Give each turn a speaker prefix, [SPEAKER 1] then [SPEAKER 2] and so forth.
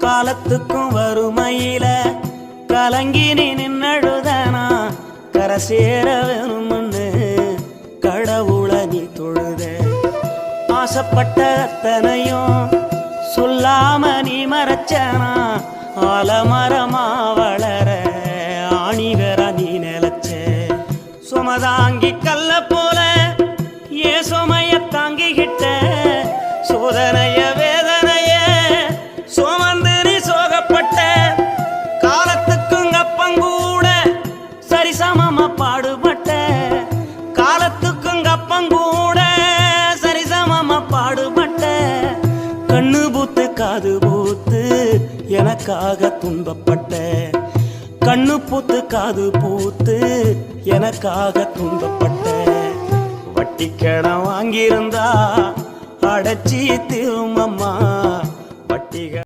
[SPEAKER 1] காலத்துக்கும் வறுமையில கலங்கி நீ நின்னழுதனா கரை சேர வேணும்னு கடவுளை நீ தொழுத. ஆசைப்பட்ட அத்தனையும் சொல்லாம நீ மறைச்சனா ஆலமரமா வளர ஆணிகரா நீ நிலச்ச. சுமதாங்கி கல்ல போல ஏ சுமைய தாங்கிக்கிட்ட சோதனைய வேதனைய சுமந்து நீ சோகப்பட்ட. காலத்துக்கும் அப்பங்கூட சரிசமமா பாடுபட்ட. காலத்துக்கும் அப்பங்கூட சரிசமமா பாடுபட்ட. கண்ணு பூத்து காது பூத்து எனக்காக துன்பப்பட்ட. கண்ணு பூத்து காது பூத்து எனக்காக துன்பப்பட்ட. வட்டி கடன் வாங்கியிருந்தா அடைச்சி திரும்பம்மா வட்டிக